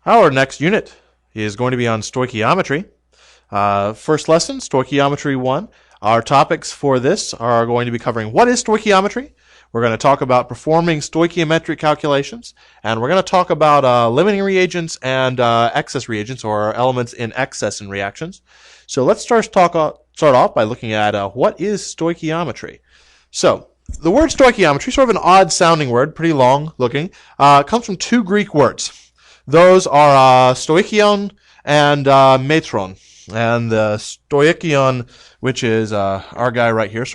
Our next unit is going to be on stoichiometry. First lesson, Stoichiometry 1. Our topics for this are going to be covering what is stoichiometry. We're going to talk about performing stoichiometric calculations, and we're going to talk about limiting reagents and excess reagents, or elements in excess in reactions. So let's start off by looking at what is stoichiometry. So the word stoichiometry, sort of an odd sounding word, pretty long looking, comes from two Greek words. Those are stoichion and metron. And the stoichion, which is our guy right here,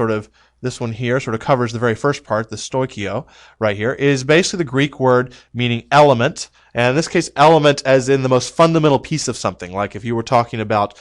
this one here sort of covers the very first part, the stoichio right here, is basically the Greek word meaning element. And in this case, element as in the most fundamental piece of something. Like if you were talking about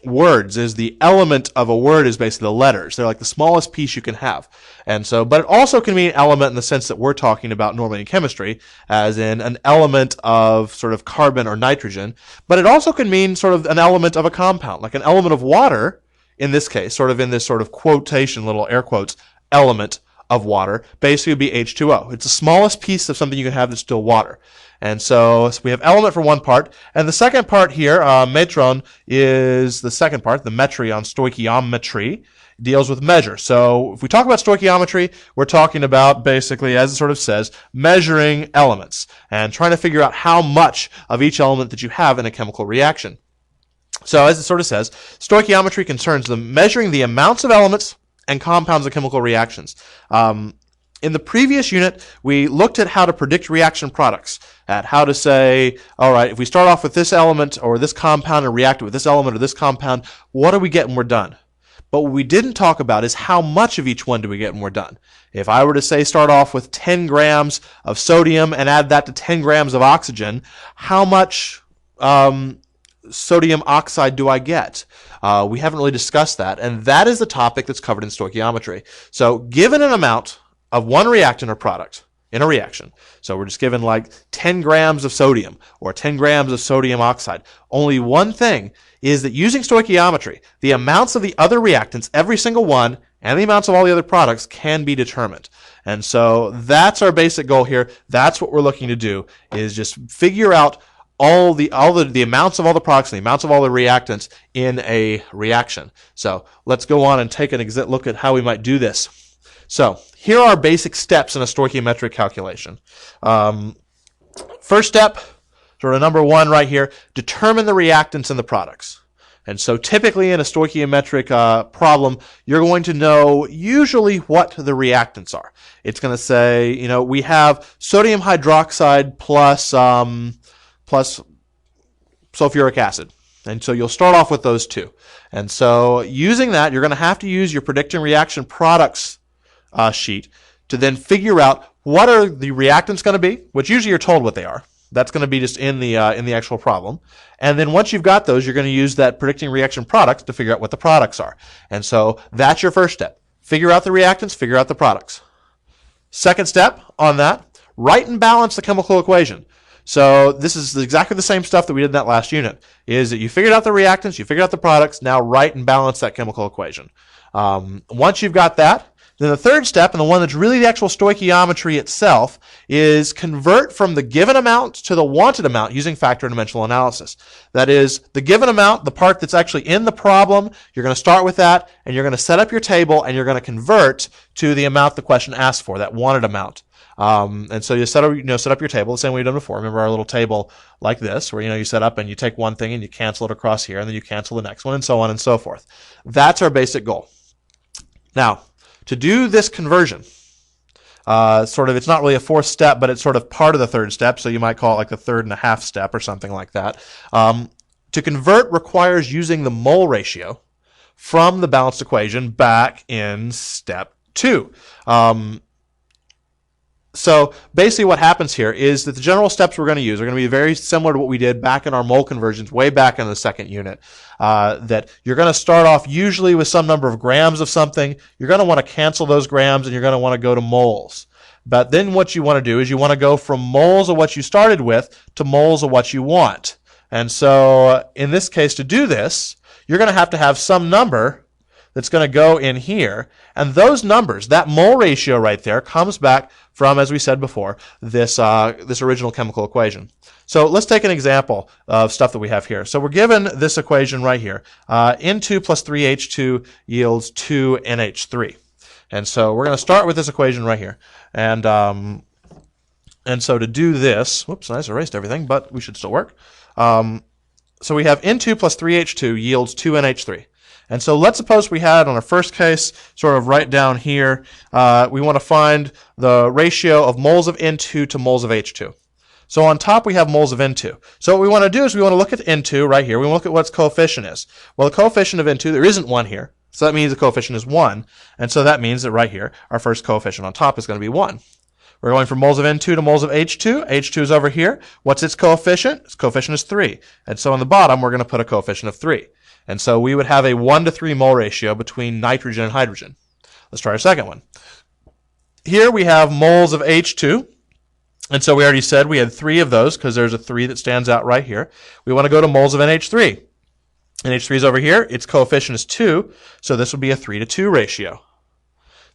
words, is the element of a word is basically the letters. They're like the smallest piece you can have. And so, but it also can mean element in the sense that we're talking about normally in chemistry, as in an element of sort of carbon or nitrogen. But it also can mean sort of an element of a compound, like an element of water, in this case, sort of in this sort of quotation, little air quotes, element of water, basically would be H2O. It's the smallest piece of something you can have that's still water. And so we have element for one part, and the second part here, metron, is the second part, the metry on stoichiometry, deals with measure. So if we talk about stoichiometry, we're talking about basically, as it sort of says, measuring elements and trying to figure out how much of each element that you have in a chemical reaction. So as it sort of says, stoichiometry concerns measuring the amounts of elements and compounds of chemical reactions. In the previous unit, we looked at how to predict reaction products, at how to say, all right, if we start off with this element or this compound and react with this element or this compound, what do we get when we're done? But what we didn't talk about is how much of each one do we get when we're done. If I were to say start off with 10 grams of sodium and add that to 10 grams of oxygen, how much sodium oxide do I get? We haven't really discussed that, and that is the topic that's covered in stoichiometry. So given an amount of one reactant or product in a reaction, so we're just given like 10 grams of sodium or 10 grams of sodium oxide, only one thing is that using stoichiometry, the amounts of the other reactants, every single one, and the amounts of all the other products can be determined. And so that's our basic goal here. That's what we're looking to do, is just figure out all the amounts of all the products and the amounts of all the reactants in a reaction. So let's go on and take a look at how we might do this. So here are basic steps in a stoichiometric calculation. First step, sort of number one right here, determine the reactants and the products. And so typically in a stoichiometric problem, you're going to know usually what the reactants are. It's going to say, you know, we have sodium hydroxide plus sulfuric acid. And so you'll start off with those two. And so using that, you're going to have to use your predicting reaction products sheet to then figure out what are the reactants going to be, which usually you're told what they are. That's going to be just in the actual problem. And then once you've got those, you're going to use that predicting reaction products to figure out what the products are. And so that's your first step. Figure out the reactants, figure out the products. Second step on that, write and balance the chemical equation. So this is exactly the same stuff that we did in that last unit, is that you figured out the reactants, you figured out the products, now write and balance that chemical equation. Once you've got that, then the third step, and the one that's really the actual stoichiometry itself, is convert from the given amount to the wanted amount using factor dimensional analysis. That is, the given amount, the part that's actually in the problem, you're going to start with that, and you're going to set up your table, and you're going to convert to the amount the question asks for, that wanted amount. And so you set up your table the same way you've done before. Remember our little table like this, where you set up and you take one thing and you cancel it across here, and then you cancel the next one, and so on and so forth. That's our basic goal. Now, to do this conversion, it's not really a fourth step, but it's sort of part of the third step, so you might call it like the third and a half step or something like that. To convert requires using the mole ratio from the balanced equation back in step 2. So basically what happens here is that the general steps we're going to use are going to be very similar to what we did back in our mole conversions way back in the second unit. That you're going to start off usually with some number of grams of something. You're going to want to cancel those grams and you're going to want to go to moles. But then what you want to do is you want to go from moles of what you started with to moles of what you want. And so in this case, to do this, you're going to have some number that's going to go in here. And those numbers, that mole ratio right there, comes back from, as we said before, this original chemical equation. So let's take an example of stuff that we have here. So we're given this equation right here. N2 plus 3H2 yields 2NH3. And so we're going to start with this equation right here. And so to do this, whoops, I just erased everything, but we should still work. So we have N2 plus 3H2 yields 2NH3. And so let's suppose we had, on our first case, sort of right down here, we want to find the ratio of moles of N2 to moles of H2. So on top we have moles of N2. So what we want to do is we want to look at N2 right here. We want to look at what its coefficient is. Well, the coefficient of N2, there isn't one here. So that means the coefficient is 1. And so that means that right here, our first coefficient on top is going to be 1. We're going from moles of N2 to moles of H2. H2 is over here. What's its coefficient? Its coefficient is 3. And so on the bottom, we're going to put a coefficient of 3. And so we would have a 1 to 3 mole ratio between nitrogen and hydrogen. Let's try our second one. Here we have moles of H2. And so we already said we had 3 of those because there's a 3 that stands out right here. We want to go to moles of NH3. NH3 is over here. Its coefficient is 2. So this would be a 3 to 2 ratio.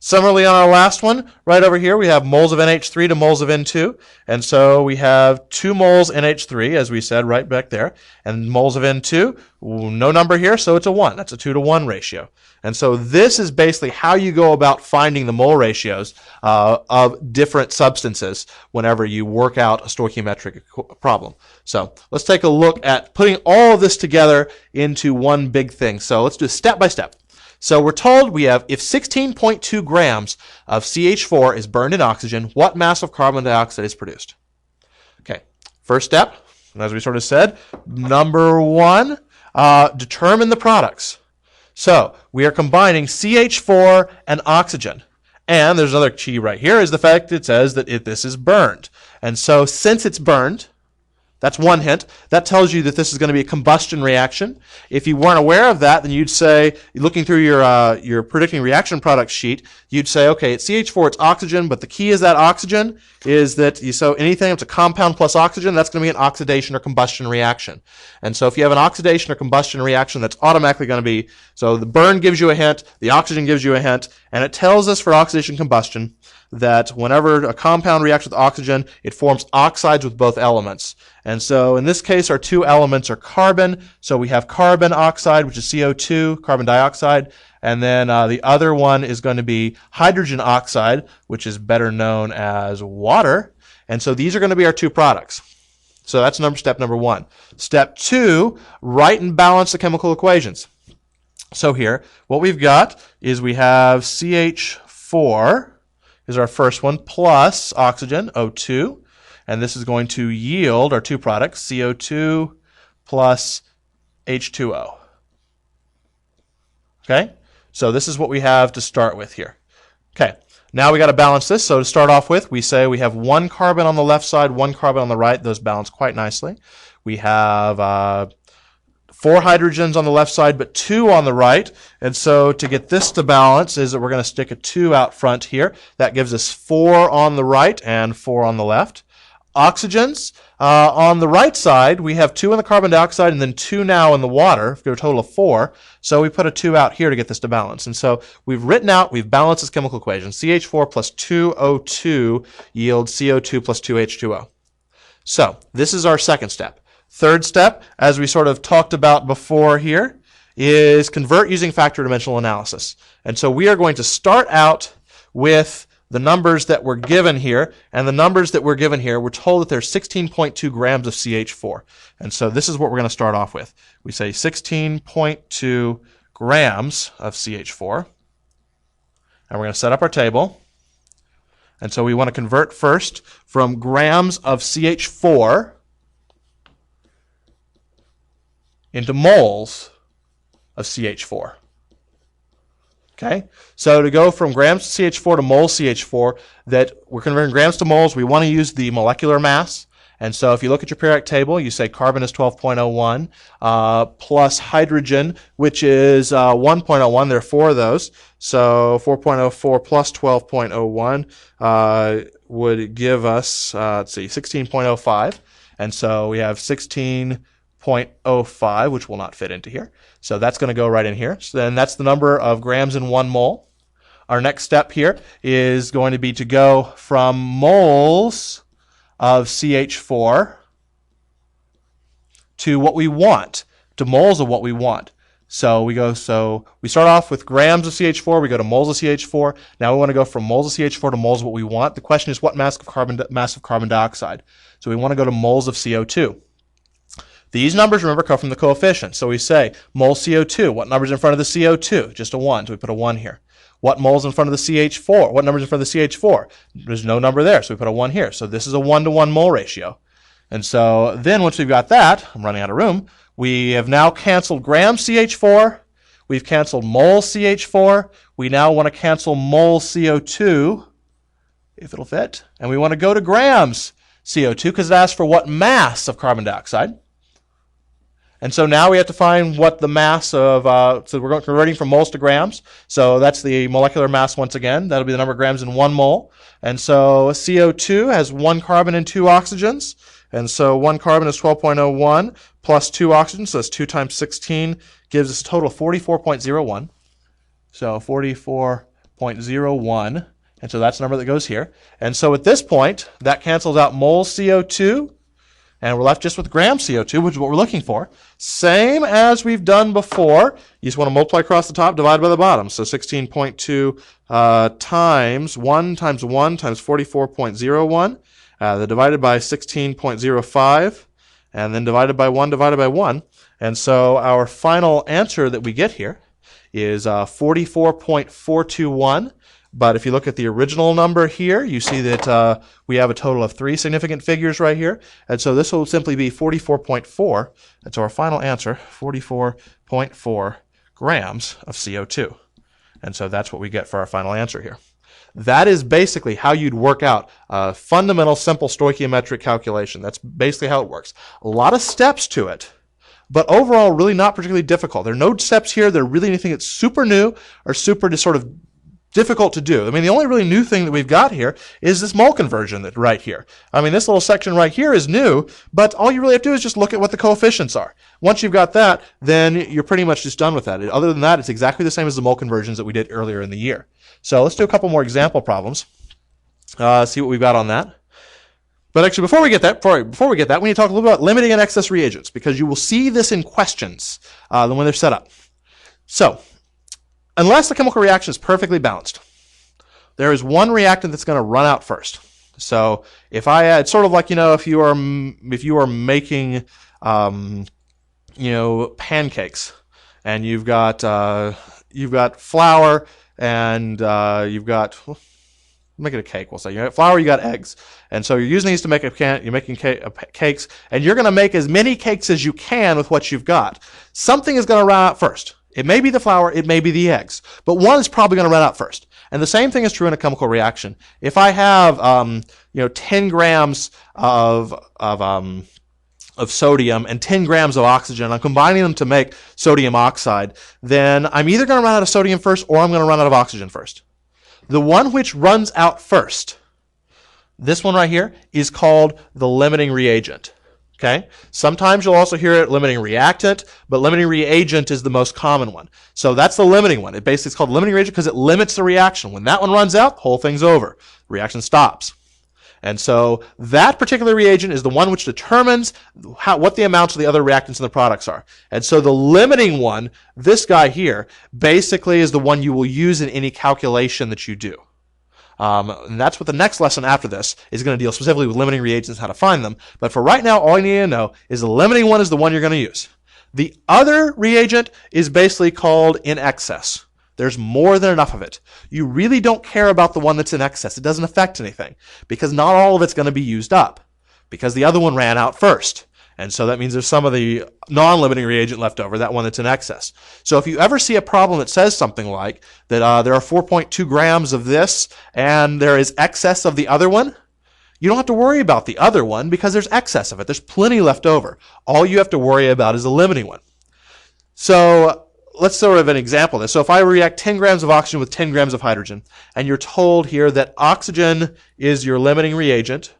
Similarly, on our last one, right over here, we have moles of NH3 to moles of N2. And so we have 2 moles NH3, as we said, right back there. And moles of N2, no number here, so it's a 1. That's a 2 to 1 ratio. And so this is basically how you go about finding the mole ratios of different substances whenever you work out a stoichiometric problem. So let's take a look at putting all of this together into one big thing. So let's do step by step. So we're told we have, if 16.2 grams of CH4 is burned in oxygen, what mass of carbon dioxide is produced? Okay, first step, as we sort of said, number 1, determine the products. So we are combining CH4 and oxygen. And there's another key right here is the fact that it says that this is burned. And so since it's burned, that's one hint. That tells you that this is going to be a combustion reaction. If you weren't aware of that, then you'd say, looking through your predicting reaction product sheet, you'd say, okay, it's CH4, it's oxygen, but the key is that oxygen is that, so anything that's a compound plus oxygen, that's going to be an oxidation or combustion reaction. And so if you have an oxidation or combustion reaction, that's automatically going to be, so the burn gives you a hint, the oxygen gives you a hint, and it tells us for oxidation combustion that whenever a compound reacts with oxygen, it forms oxides with both elements. And so in this case, our 2 elements are carbon. So we have carbon oxide, which is CO2, carbon dioxide. And then the other one is going to be hydrogen oxide, which is better known as water. And so these are going to be our 2 products. So that's step number 1. Step 2, write and balance the chemical equations. So here, what we've got is we have CH4 is our first one, plus oxygen, O2. And this is going to yield our 2 products, CO2 plus H2O. Okay? So this is what we have to start with here. Okay. Now we got to balance this. So to start off with, we say we have 1 carbon on the left side, 1 carbon on the right. Those balance quite nicely. We have 4 hydrogens on the left side, but 2 on the right. And so to get this to balance is that we're going to stick a 2 out front here. That gives us 4 on the right and 4 on the left. Oxygens, on the right side, we have 2 in the carbon dioxide and then 2 now in the water, for a total of 4. So we put a 2 out here to get this to balance. And so we've balanced this chemical equation. CH4 plus 2O2 yields CO2 plus 2H2O. So this is our second step. Third step, as we sort of talked about before here, is convert using factor dimensional analysis. And so we are going to start out with the numbers that were given here, and the numbers that were given here, we're told that there's 16.2 grams of CH4. And so this is what we're going to start off with. We say 16.2 grams of CH4, and we're going to set up our table. And so we want to convert first from grams of CH4 into moles of CH4. Okay, so to go from grams CH4 to moles CH4, that we're converting grams to moles, we want to use the molecular mass. And so if you look at your periodic table, you say carbon is 12.01 plus hydrogen, which is 1.01. There are 4 of those. So 4.04 plus 12.01 would give us, let's see, 16.05. And so we have 16.05 0.05, which will not fit into here. So that's going to go right in here. So then that's the number of grams in 1 mole. Our next step here is going to be to go from moles of CH4 to what we want, to moles of what we want. So we start off with grams of CH4, we go to moles of CH4. Now we want to go from moles of CH4 to moles of what we want. The question is what mass of carbon dioxide. So we want to go to moles of CO2. These numbers, remember, come from the coefficient. So we say mole CO2. What number's in front of the CO2? Just a 1, so we put a 1 here. What mole's in front of the CH4? What number's in front of the CH4? There's no number there, so we put a 1 here. So this is a 1-to-1 mole ratio. And so then once we've got that, I'm running out of room, we have now canceled gram CH4. We've canceled mole CH4. We now want to cancel mole CO2, if it'll fit. And we want to go to grams CO2 because it asks for what mass of carbon dioxide. And so now we have to find what the mass of, so we're converting from moles to grams. So that's the molecular mass once again. That'll be the number of grams in 1 mole. And so CO2 has 1 carbon and 2 oxygens. And so 1 carbon is 12.01 plus 2 oxygens. So that's 2 times 16 gives us a total of 44.01. So 44.01. And so that's the number that goes here. And so at this point, that cancels out mole CO2. And we're left just with gram CO2, which is what we're looking for. Same as we've done before. You just want to multiply across the top, divide by the bottom. So 16.2 times 1 times 1 times 44.01. Divided by 16.05. And then divided by 1 divided by 1. And so our final answer that we get here is 44.421. But if you look at the original number here, you see that we have a total of 3 significant figures right here. And so this will simply be 44.4. And so our final answer, 44.4 grams of CO2. And so that's what we get for our final answer here. That is basically how you'd work out a fundamental, simple stoichiometric calculation. That's basically how it works. A lot of steps to it, but overall really not particularly difficult. There are no steps here that are really anything that's super new or super just sort of difficult to do. I mean, the only really new thing that we've got here is this mole conversion that right here. I mean, this little section right here is new, but all you really have to do is just look at what the coefficients are. Once you've got that, then you're pretty much just done with that. Other than that, it's exactly the same as the mole conversions that we did earlier in the year. So let's do a couple more example problems. See what we've got on that. But actually, before we get that, we need to talk a little bit about limiting and excess reagents, because you will see this in questions when they're set up. So, unless the chemical reaction is perfectly balanced, there is one reactant that's going to run out first. So if I add, it's sort of like, if you are making, pancakes, and you've got flour, and you've got, make it a cake, we'll say. You got flour, you got eggs. And so you're using these to make you're making cakes, and you're going to make as many cakes as you can with what you've got. Something is going to run out first. It may be the flour, it may be the eggs, but one is probably going to run out first. And the same thing is true in a chemical reaction. If I have 10 grams of sodium and 10 grams of oxygen, I'm combining them to make sodium oxide, then I'm either going to run out of sodium first or I'm going to run out of oxygen first. The one which runs out first, this one right here, is called the limiting reagent. Okay. Sometimes you'll also hear it limiting reactant, but limiting reagent is the most common one. So that's the limiting one. It basically is called limiting reagent because it limits the reaction. When that one runs out, the whole thing's over. The reaction stops. And so that particular reagent is the one which determines what the amounts of the other reactants in the products are. And so the limiting one, this guy here, basically is the one you will use in any calculation that you do. And that's what the next lesson after this is going to deal specifically with limiting reagents and how to find them. But for right now, all you need to know is the limiting one is the one you're going to use. The other reagent is basically called in excess. There's more than enough of it. You really don't care about the one that's in excess. It doesn't affect anything because not all of it's going to be used up because the other one ran out first. And so that means there's some of the non-limiting reagent left over, that one that's in excess. So if you ever see a problem that says something like that there are 4.2 grams of this and there is excess of the other one, you don't have to worry about the other one because there's excess of it. There's plenty left over. All you have to worry about is the limiting one. So let's sort of an example of this. So if I react 10 grams of oxygen with 10 grams of hydrogen, and you're told here that oxygen is your limiting reagent,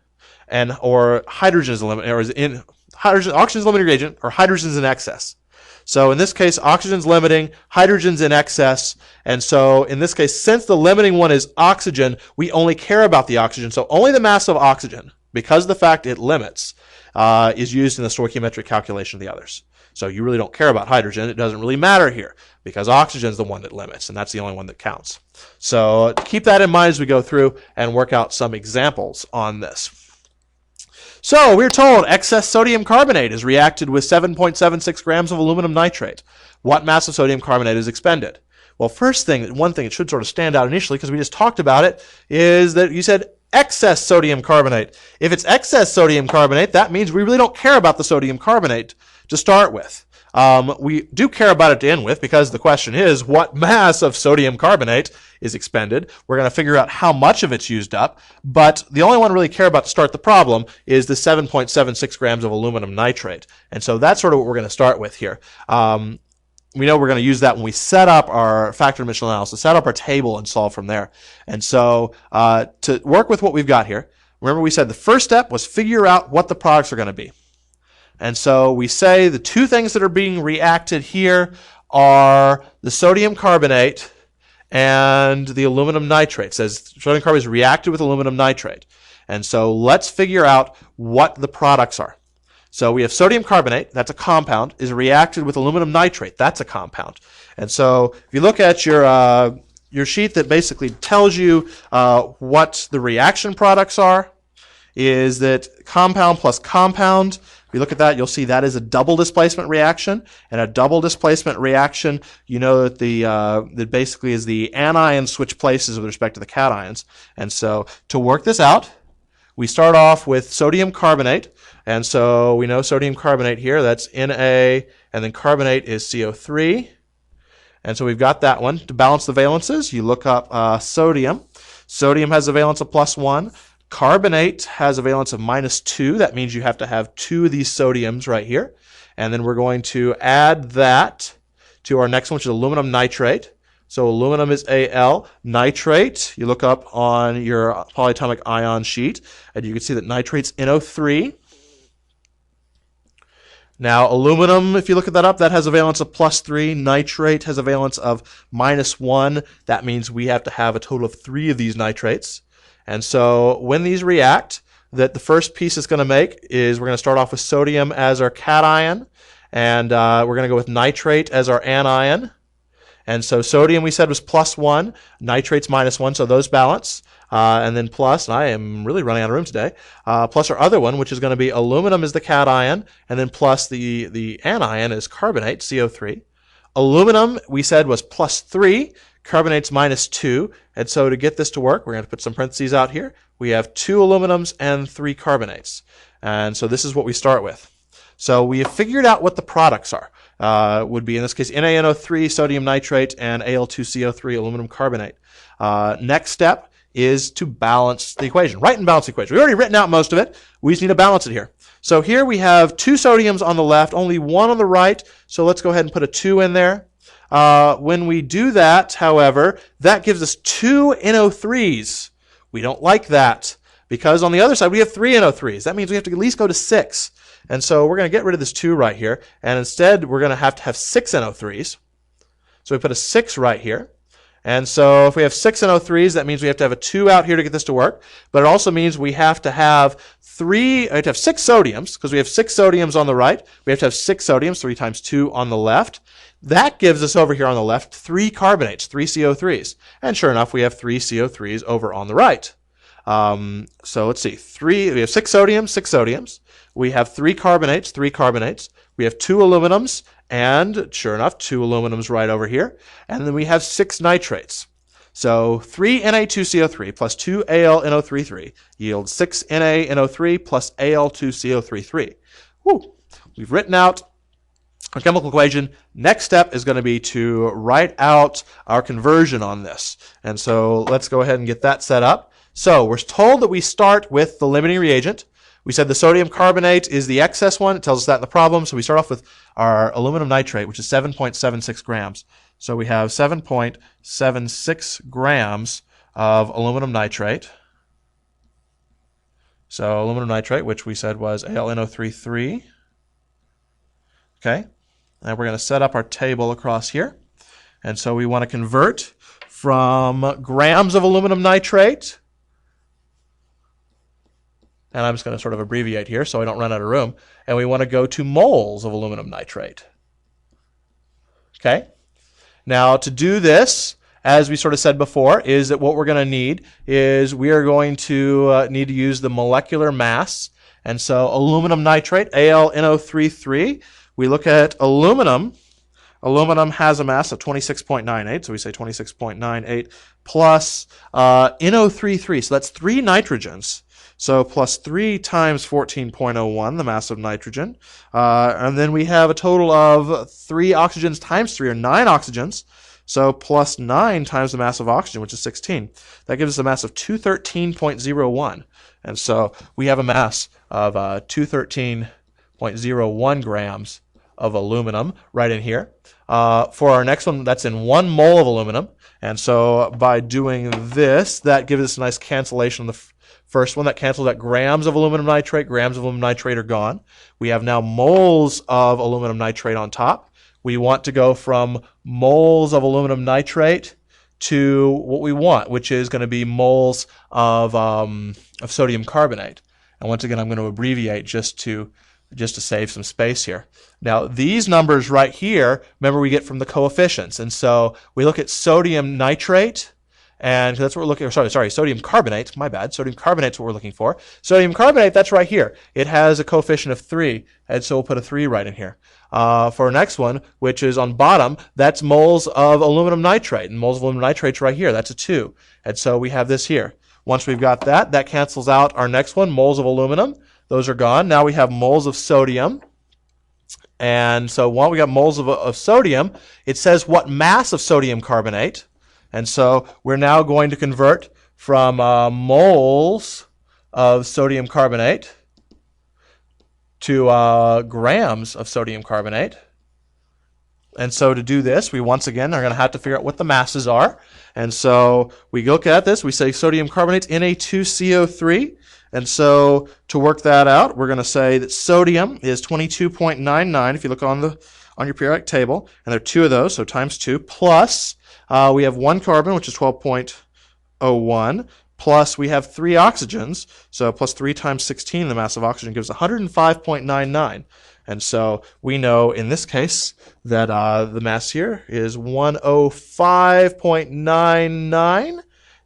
or hydrogen is the limit, or is in oxygen's limiting reagent, or hydrogen's in excess. So in this case, oxygen's limiting, hydrogen's in excess, and so in this case, since the limiting one is oxygen, we only care about the oxygen. So only the mass of oxygen, because of the fact it limits, is used in the stoichiometric calculation of the others. So you really don't care about hydrogen. It doesn't really matter here because oxygen is the one that limits, and that's the only one that counts. So keep that in mind as we go through and work out some examples on this. So we're told excess sodium carbonate is reacted with 7.76 grams of aluminum nitrate. What mass of sodium carbonate is expended? Well, one thing that should sort of stand out initially, because we just talked about it, is that you said excess sodium carbonate. If it's excess sodium carbonate, that means we really don't care about the sodium carbonate to start with. We do care about it to end with, because the question is, what mass of sodium carbonate is expended? We're going to figure out how much of it's used up, but the only one we really care about to start the problem is the 7.76 grams of aluminum nitrate. And so that's sort of what we're going to start with here. We know we're going to use that when we set up our factor dimensional analysis, set up our table and solve from there. And so to work with what we've got here, remember we said the first step was figure out what the products are going to be. And so we say the two things that are being reacted here are the sodium carbonate and the aluminum nitrate. It says sodium carbonate is reacted with aluminum nitrate. And so let's figure out what the products are. So we have sodium carbonate, that's a compound, is reacted with aluminum nitrate, that's a compound. And so if you look at your sheet that basically tells you what the reaction products are, is that compound plus compound. If you look at that, you'll see that is a double displacement reaction. And a double displacement reaction, you know that that basically is the anion switch places with respect to the cations. And so to work this out, we start off with sodium carbonate. And so we know sodium carbonate here, that's Na, and then carbonate is CO3. And so we've got that one. To balance the valences, you look up sodium. Sodium has a valence of +1. Carbonate has a valence of -2. That means you have to have two of these sodiums right here. And then we're going to add that to our next one, which is aluminum nitrate. So aluminum is Al. Nitrate, you look up on your polyatomic ion sheet, and you can see that nitrate's NO3. Now, aluminum, if you look at that up, that has a valence of +3. Nitrate has a valence of -1. That means we have to have a total of 3 of these nitrates. And so when these react, that the first piece it's going to make is we're going to start off with sodium as our cation, and we're going to go with nitrate as our anion. And so sodium we said was +1, nitrate's -1, so those balance. And then plus, and I am really running out of room today, plus our other one, which is going to be aluminum is the cation, and then plus the anion is carbonate, CO3. Aluminum we said was +3. Carbonate's -2, and so to get this to work, we're going to put some parentheses out here. We have 2 aluminums and 3 carbonates, and so this is what we start with. So we have figured out what the products are. Would be, in this case, NaNO3, sodium nitrate, and Al2CO3, aluminum carbonate. Next step is to balance the equation. Write and balance the equation. We've already written out most of it. We just need to balance it here. So here we have 2 sodiums on the left, only 1 on the right, so let's go ahead and put a 2 in there. When we do that, however, that gives us 2 NO3s. We don't like that because on the other side we have 3 NO3s. That means we have to at least go to 6. And so we're going to get rid of this 2 right here, and instead we're going to have 6 NO3s. So we put a 6 right here. And so if we have 6 NO3s, that means we have to have a 2 out here to get this to work. But it also means we have to have 6 sodiums, because we have 6 sodiums on the right. We have to have 6 sodiums, 3 times 2 on the left. That gives us over here on the left 3 carbonates, 3 CO3s. And sure enough, we have 3 CO3s over on the right. So let's see, we have 6 sodiums, 6 sodiums. We have 3 carbonates, 3 carbonates. We have 2 aluminums, and sure enough, 2 aluminums right over here. And then we have 6 nitrates. So 3 Na2CO3 plus 2 AlNO33 yields 6 NaNO3 plus Al2CO33. Woo! We've written out our chemical equation. Next step is going to be to write out our conversion on this. And so let's go ahead and get that set up. So we're told that we start with the limiting reagent. We said the sodium carbonate is the excess one. It tells us that in the problem. So we start off with our aluminum nitrate, which is 7.76 grams. So we have 7.76 grams of aluminum nitrate. So aluminum nitrate, which we said was AlNO33. Okay, and we're going to set up our table across here. And so we want to convert from grams of aluminum nitrate, and I'm just going to sort of abbreviate here so I don't run out of room, and we want to go to moles of aluminum nitrate. Okay? Now, to do this, as we sort of said before, is that what we're going to need is we are going to need to use the molecular mass. And so aluminum nitrate, AlNO33, we look at aluminum. Aluminum has a mass of 26.98, so we say 26.98 plus NO33, so that's 3 nitrogens. So plus 3 times 14.01, the mass of nitrogen. And then we have a total of 3 oxygens times 3, or 9 oxygens. So plus 9 times the mass of oxygen, which is 16. That gives us a mass of 213.01. And so we have a mass of 213.01 grams of aluminum right in here. For our next one, that's in 1 mole of aluminum. And so by doing this, that gives us a nice cancellation on the first one. That cancels out grams of aluminum nitrate. Grams of aluminum nitrate are gone. We have now moles of aluminum nitrate on top. We want to go from moles of aluminum nitrate to what we want, which is going to be moles of sodium carbonate. And once again, I'm going to abbreviate just to save some space here. Now, these numbers right here, remember we get from the coefficients. And so we look at sodium nitrate, and that's what we're looking for. Sorry, sodium carbonate. My bad. Sodium carbonate is what we're looking for. Sodium carbonate, that's right here. It has a coefficient of 3, and so we'll put a 3 right in here. For our next one, which is on bottom, that's moles of aluminum nitrate, and moles of aluminum nitrate's right here. That's a 2. And so we have this here. Once we've got that, that cancels out our next one, moles of aluminum. Those are gone. Now we have moles of sodium. And so while we got moles of sodium, it says what mass of sodium carbonate. And so we're now going to convert from moles of sodium carbonate to grams of sodium carbonate. And so to do this, we once again are going to have to figure out what the masses are. And so we look at this, we say sodium carbonate's Na2CO3. And so to work that out, we're going to say that sodium is 22.99 if you look on your periodic table, and there are 2 of those, so times 2, plus we have 1 carbon, which is 12.01, plus we have 3 oxygens, so plus 3 times 16, the mass of oxygen gives 105.99. And so we know in this case that the mass here is 105.99.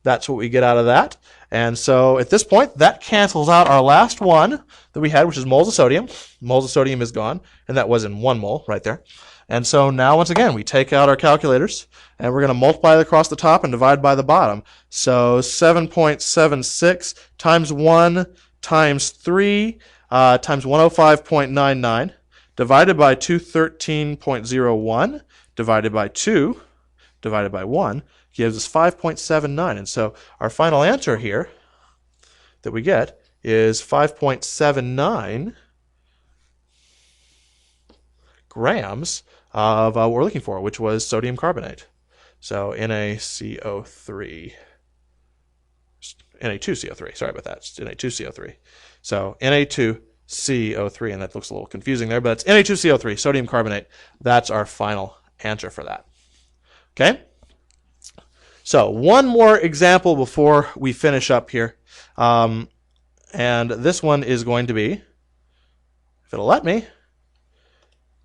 That's what we get out of that. And so at this point, that cancels out our last one that we had, which is moles of sodium. Moles of sodium is gone, and that was in 1 mole right there. And so now, once again, we take out our calculators, and we're going to multiply it across the top and divide by the bottom. So 7.76 times 1 times 3 times 105.99 divided by 213.01 divided by 2 divided by 1 gives us 5.79. And so our final answer here that we get is 5.79 grams of what we're looking for, which was sodium carbonate. So NaCO3. Na2CO3. Sorry about that. It's Na2CO3. So Na2CO3, and that looks a little confusing there, but it's Na2CO3, sodium carbonate. That's our final answer for that. Okay? So one more example before we finish up here. And this one is going to be, if it'll let me,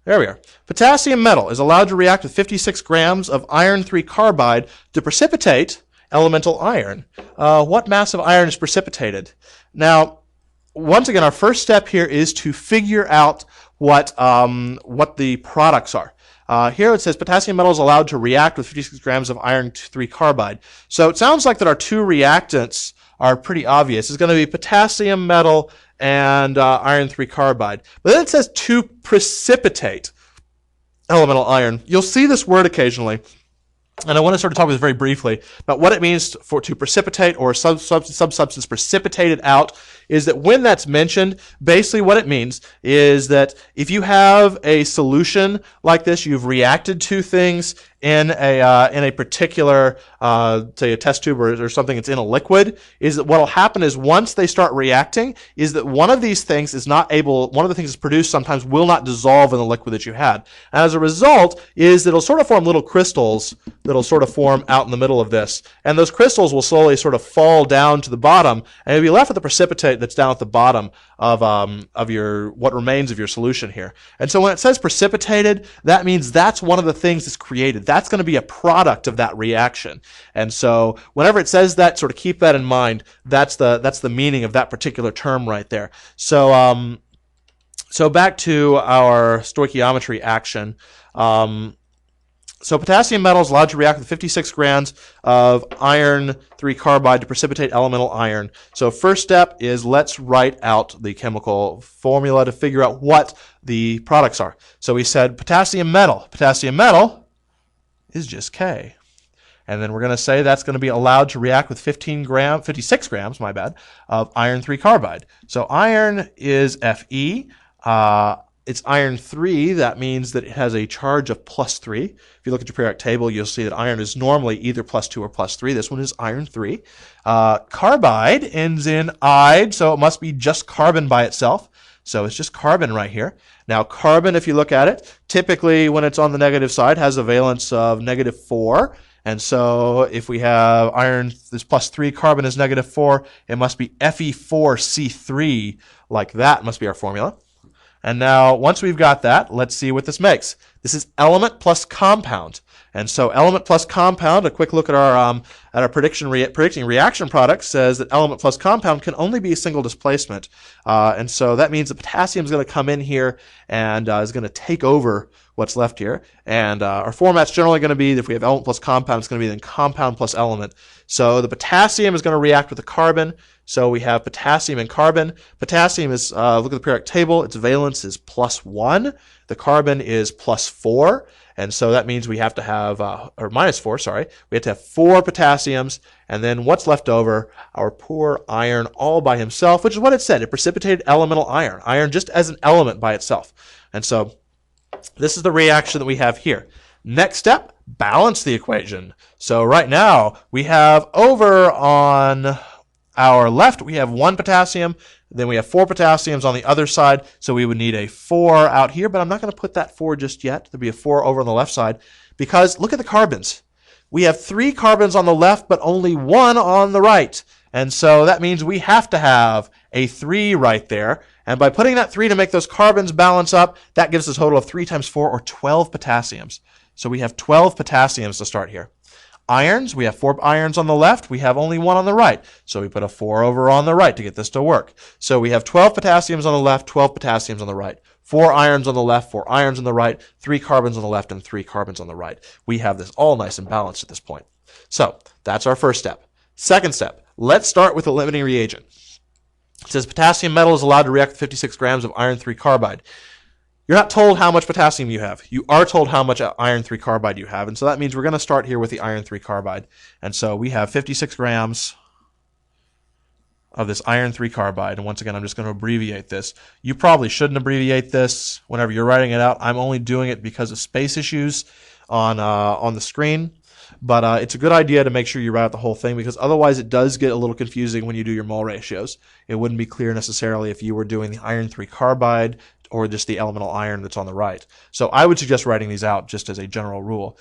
there we are. Potassium metal is allowed to react with 56 grams of iron 3 carbide to precipitate elemental iron. What mass of iron is precipitated? Now, once again, our first step here is to figure out what the products are. Here it says potassium metal is allowed to react with 56 grams of iron 3 carbide. So it sounds like that our 2 reactants are pretty obvious. It's going to be potassium metal and iron 3 carbide. But then it says to precipitate elemental iron. You'll see this word occasionally. And I want to sort of talk about this very briefly about what it means to precipitate or substance precipitated out. is that when that's mentioned, basically what it means is that if you have a solution like this, you've reacted to things in a particular, say a test tube or something that's in a liquid, is that what will happen is once they start reacting, is that one of these things is not able, one of the things that's produced sometimes will not dissolve in the liquid that you had. And as a result, is that it'll sort of form little crystals that'll sort of form out in the middle of this. And those crystals will slowly sort of fall down to the bottom, and you'll be left with the precipitate that's down at the bottom of your, what remains of your solution here. And so when it says precipitated, that means that's one of the things that's created. That's going to be a product of that reaction. And so whenever it says that, sort of keep that in mind. That's the meaning of that particular term right there. So so back to our stoichiometry action. So potassium metal is allowed to react with 56 grams of iron 3 carbide to precipitate elemental iron. So first step is let's write out the chemical formula to figure out what the products are. So we said potassium metal. Potassium metal is just K. And then we're going to say that's going to be allowed to react with 56 grams, my bad, of iron 3 carbide. So iron is Fe. It's iron 3. That means that it has a charge of +3. If you look at your periodic table, you'll see that iron is normally either +2 or +3. This one is iron 3. Carbide ends in "ide," so it must be just carbon by itself. So it's just carbon right here. Now carbon, if you look at it, typically when it's on the negative side has a valence of -4. And so if we have iron is +3, carbon is -4, it must be Fe4C3, like that must be our formula. And now once we've got that, let's see what this makes. This is element plus compound. And so element plus compound, a quick look at our predicting reaction product says that element plus compound can only be a single displacement. And so that means the potassium is going to come in here and is going to take over what's left here. And our format's generally going to be, if we have element plus compound, it's going to be then compound plus element. So the potassium is going to react with the carbon. So we have potassium and carbon. Potassium is, look at the periodic table, its valence is +1. The carbon is +4. And so that means we have to have, or -4, sorry. We have to have 4 potassiums. And then what's left over? Our poor iron all by himself, which is what it said. It precipitated elemental iron. Iron just as an element by itself. And so this is the reaction that we have here. Next step, balance the equation. So right now we have over on our left, we have 1 potassium, then we have 4 potassiums on the other side, so we would need a 4 out here, but I'm not going to put that 4 just yet. There'll be a 4 over on the left side, because look at the carbons. We have 3 carbons on the left, but only 1 on the right. And so that means we have to have a 3 right there. And by putting that 3 to make those carbons balance up, that gives us a total of 3 times 4, or 12 potassiums. So we have 12 potassiums to start here. Irons, we have 4 irons on the left, we have only 1 on the right. So we put a 4 over on the right to get this to work. So we have 12 potassiums on the left, 12 potassiums on the right. 4 irons on the left, 4 irons on the right, 3 carbons on the left, and 3 carbons on the right. We have this all nice and balanced at this point. So that's our first step. Second step, let's start with the limiting reagent. It says potassium metal is allowed to react with 56 grams of iron 3 carbide. You're not told how much potassium you have. You are told how much iron 3 carbide you have. And so that means we're going to start here with the iron 3 carbide. And so we have 56 grams of this iron 3 carbide. And once again, I'm just going to abbreviate this. You probably shouldn't abbreviate this whenever you're writing it out. I'm only doing it because of space issues on the screen. But it's a good idea to make sure you write out the whole thing, because otherwise it does get a little confusing when you do your mole ratios. It wouldn't be clear necessarily if you were doing the iron 3 carbide or just the elemental iron that's on the right. So I would suggest writing these out just as a general rule.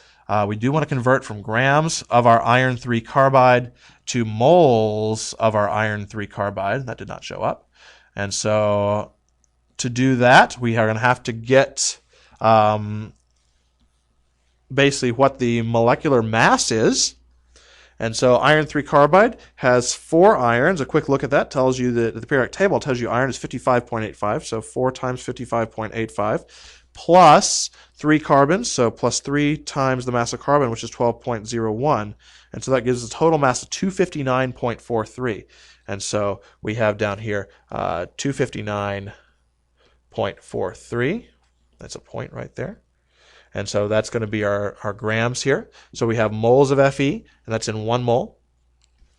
We do want to convert from grams of our iron 3 carbide to moles of our iron 3 carbide. That did not show up. And so to do that, we are going to have to get basically what the molecular mass is. And so iron 3 carbide has 4 irons. A quick look at that tells you that the periodic table tells you iron is 55.85, so 4 times 55.85, plus 3 carbons, so plus 3 times the mass of carbon, which is 12.01. And so that gives us a total mass of 259.43. And so we have down here 259.43. That's a point right there. And so that's going to be our grams here. So we have moles of Fe, and that's in 1 mole.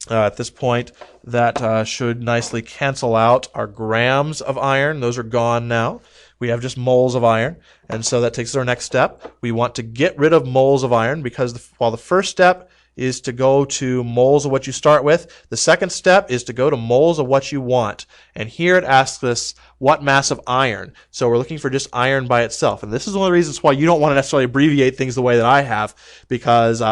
At this point, that should nicely cancel out our grams of iron. Those are gone now. We have just moles of iron. And so that takes us to our next step. We want to get rid of moles of iron because while the first step is to go to moles of what you start with, the second step is to go to moles of what you want. And here it asks us what mass of iron. So we're looking for just iron by itself. And this is one of the reasons why you don't want to necessarily abbreviate things the way that I have, because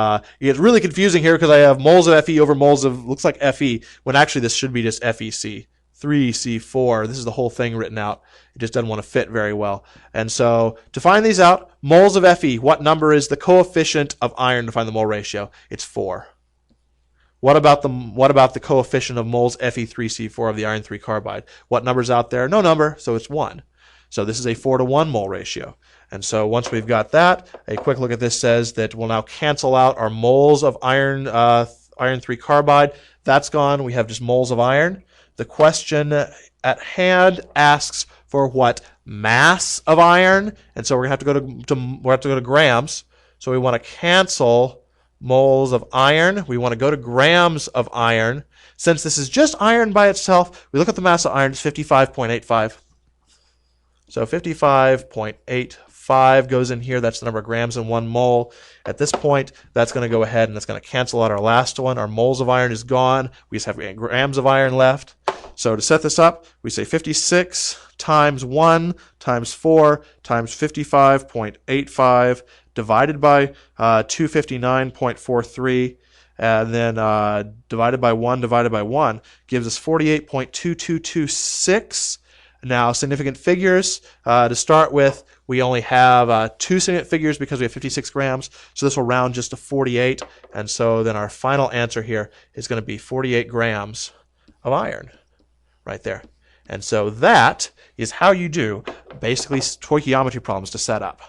it's really confusing here because I have moles of Fe over moles of, looks like Fe, when actually this should be just FeC. 3C4. This is the whole thing written out. It just doesn't want to fit very well. And so to find these out, moles of Fe, what number is the coefficient of iron to find the mole ratio? It's 4. What about the coefficient of moles Fe3C4 of the iron 3 carbide? What number's out there? No number, so it's 1. So this is a 4-to-1 mole ratio. And so once we've got that, a quick look at this says that we'll now cancel out our moles of iron 3 carbide. That's gone. We have just moles of iron. The question at hand asks for what mass of iron, and so we're going to have to go to grams. So we want to cancel moles of iron. We want to go to grams of iron. Since this is just iron by itself, we look at the mass of iron. It's 55.85. So 55.85 goes in here. That's the number of grams in 1 mole. At this point, that's going to go ahead and that's going to cancel out our last one. Our moles of iron is gone. We just have grams of iron left. So to set this up, we say 56 times 1 times 4 times 55.85 divided by 259.43, and then divided by 1 gives us 48.2226. Now, significant figures, to start with, we only have 2 significant figures because we have 56 grams, so this will round just to 48, and so then our final answer here is going to be 48 grams of iron right there. And so that is how you do basically stoichiometry problems to set up.